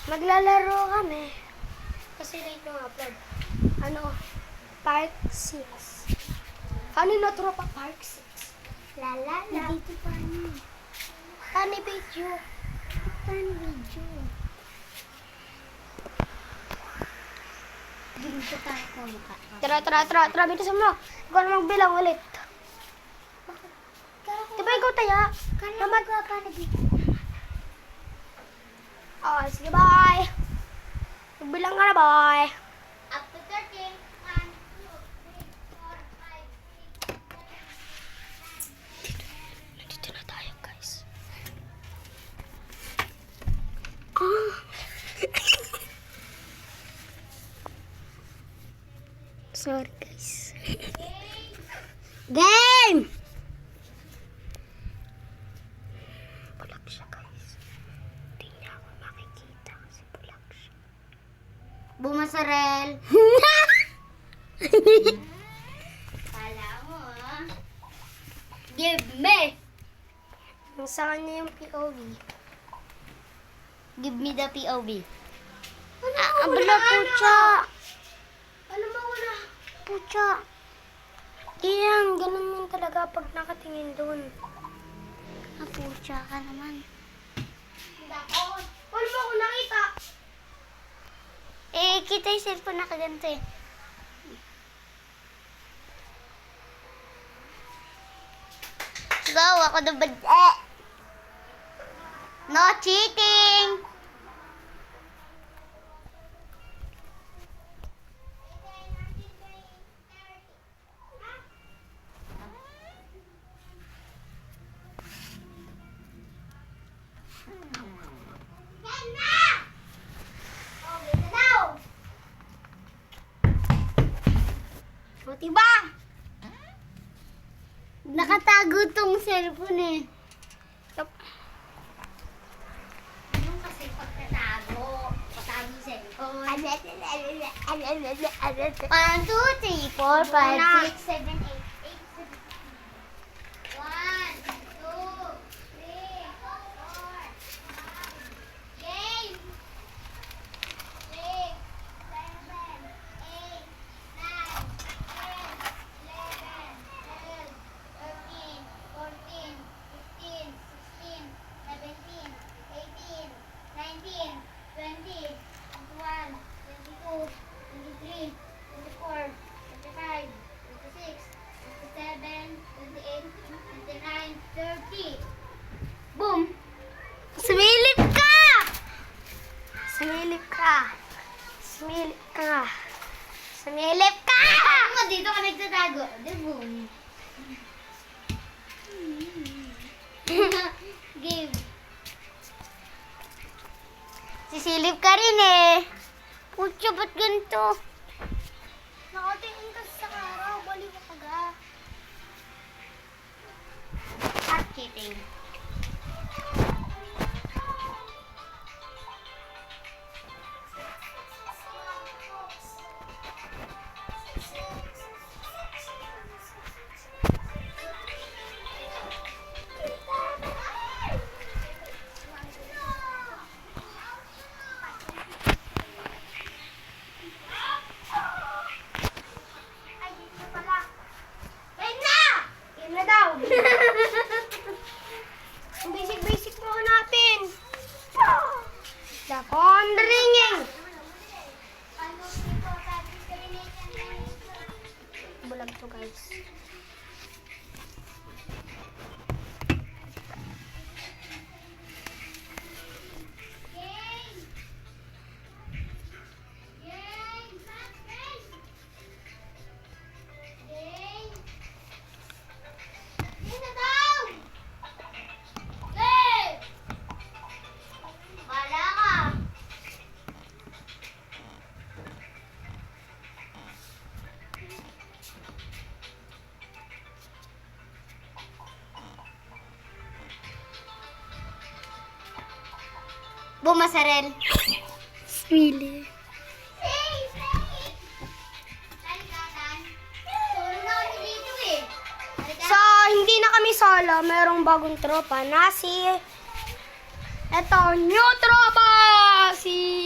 Maglalaro kami. Kasi late nung upload. Park 6. Kanina tropa Park 6. La la la. Dito pa ano. Tani video. Paano video? Dito tayo ko mukha. Tara. Bilisan mo. Ikaw na magbilang ulit. Diba ikaw taya? Kala magkakana dito. Oh, sige, bye. Magbilang ka na, bye. Up to 13. 1, 2, 3, 4, 5, 6, 7. Nandito na tayo, guys. Sorry, guys. Game! Bulag siya, guys. Hindi niya ako makikita kasi bulag siya. Bumasarel. Kala mo ah. Give me! Sa kanya yung POV. Give me the POV. Abala, pucha! Ano mawala? Pucha! Iyan, ganun yun talaga pag nakatingin doon. Pucha ka naman. Dako! Paano mo ako nakita? Kita yung cellphone na kaganto eh. So, ako na ba? No cheating! Buti ba? Nakatago tong cellphone eh. Yup. Anong kasi pagkatago? Patago yung cellphone. 1, 2, 3, 4, 5, 6, 7, 8, 8, 7. 1, 2, 3, 4, 5, 6, 7, 8, 8, 9, 10, 11, 12, 13, 14, 15, 16, 17, 18, 19, 20, 21, 22, 23, 24, 25, 26, 27, 28, 29, 30. Boom! Sumilip ka! Sumilip ka! Sumilip ka! Sumilip ka! Ano dito ka nagtatago? Di boom. Game. Sisilip ka rin eh. Pucha, ba't ganito? Nakatingin ka sa araw, baliw ka ga. At cheating. Ay, dito pala. Game na! Game na daw. Ang basic mo hanapin. The phone ringing. Bulag to, guys. Bumasarel. Really? So, hindi na kami solo. Merong bagong tropa na si... Eto, new tropa! Si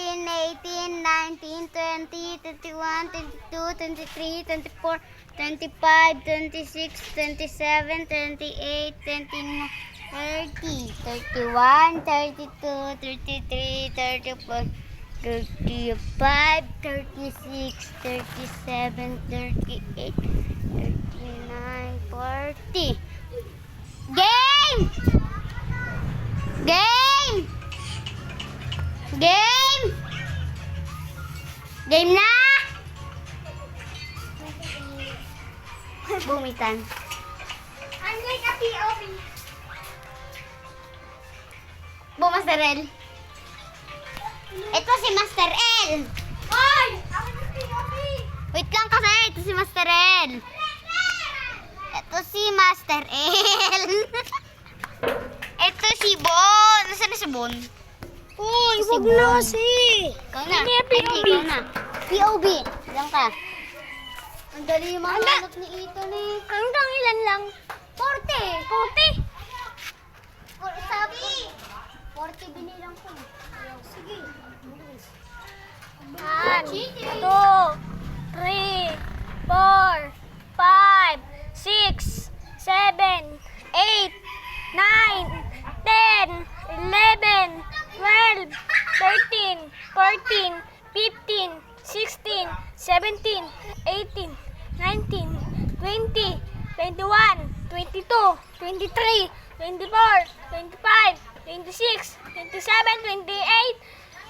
17, 18, 19, 20, 21, 22, 23, 24, 25, 26, 27, 28, 29, 30, 31, 32, 33, 34, 35, 36, 37, 38, 39, 40. Game! Game! Game! Game na! Bumitan. I'm like a POV. Master L. Ito si Master L. Oy! Ako yung POV. Wait lang kasi. Ito si Master L. Ito si Master L. Ito si Bon. Nasaan na si Bon? Uy, Si wag Bon. na kasi. Ikaw na. Hindi, Ay, POV. ikaw na. POV. Diyan ka. Ang dali yung mga hanap ni Ethan eh. Hanggang ilan lang? 40. 40? Sabi. 40 binilang ko. Sige. 1, 2, 3, 4, 5, 6, 7, 8, 9, 10, 11, 12, 13, 14, 15, 16, 17, 18, 19, 20, 21, 22, 23, 24, 25, 26, 27, 28,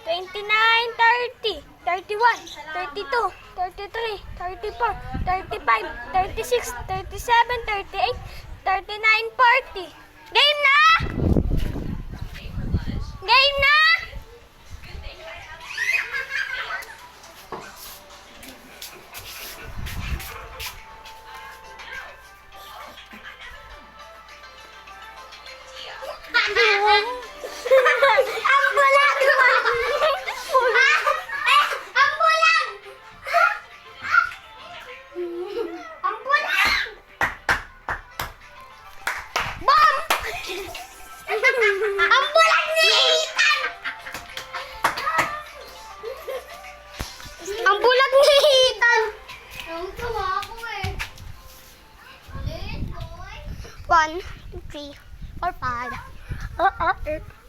29, 30, 31, 32, 33, 34, 35, 36, 37, 38, 39, 40. Game na! Game na! Ang bulag! Ang bulag! Ang bulag! Bom! Ang bulag ni Ethan! Ang bulag ni Ethan! Ang tawa ako eh. Ulit, boy. 1, 2, 3, 4, 5,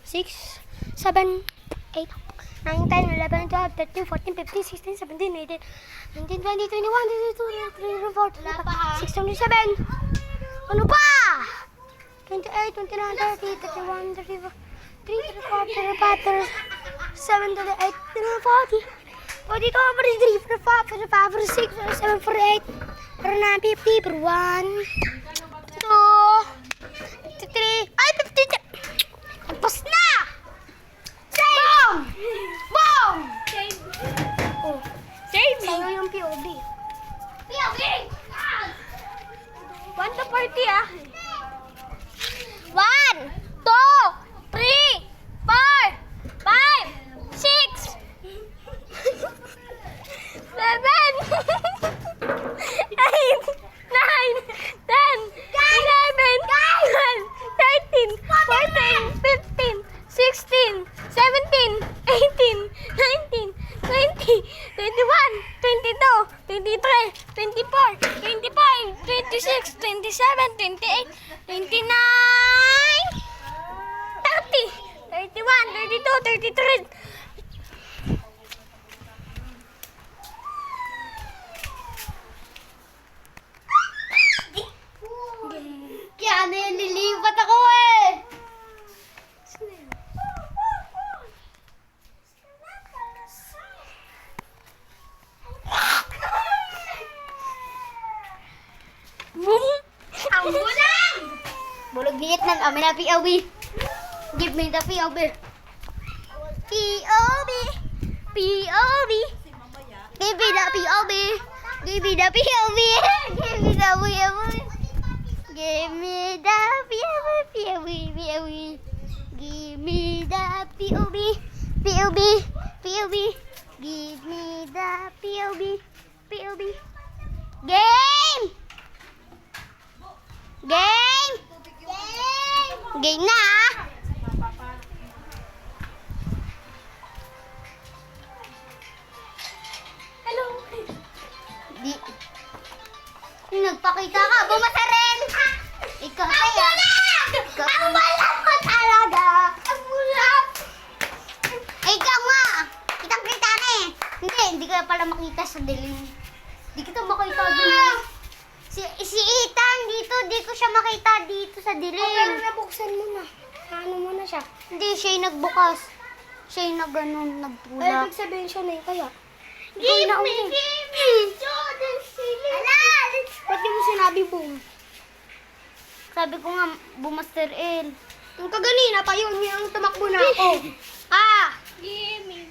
6, 7, 8, 9, 10, 11, 12, 13, 14, 15, 16, 17, 18, 19, 20, 21, 22, 23, 24, 25, 26, 27. Ano pa? 28, 29, 30, 31, 34, 34, 35, 37, 38, 40, 42, 43, 45, 45, 46, 47, 48, 49, 50, 51, 52, 53, ay, 53. Tapos na! Boom! Boom! 32, 33. Kaya ano yan, nilipat ako eh. Ang bulang! Bulog Vietnam, amin na POV. Give me the POV. POV. POV. Give me the POV. Give me the POV. Give me the POV. Give me the POV. POV. POV. Give me the POV. POV. POV. Give me the POV. POV. Game! Game! Game na ah! Hello. Di. Nagpakita ka, bumasa rin! Ikaw kaya. Ang bulang ko talaga! Ang bulang! Ikaw nga! Kitang kita na eh. Hindi ka pala makita sa dilim. Hindi kita makita dilim. Si Ethan dito, di ko siya makita dito sa Pero dilim. nabuksan mo na. Ano mo na siya? Hindi, siya yung nagbukas. Siya yung Ay, nagtulak. ibig sabihin siya na yun kaya. Ikaw na uli. Ba't di mo sinabi boom? Sabi ko nga, Bumaster L. Yung kaganina pa yun, yung tumakbo na ako. Ah! Gimme.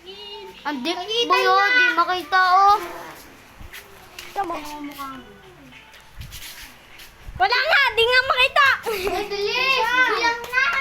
Andi, Nakita boyo, niya. di makita oh. Tama. Wala nga, di nga makita. Bilis! Bilang na!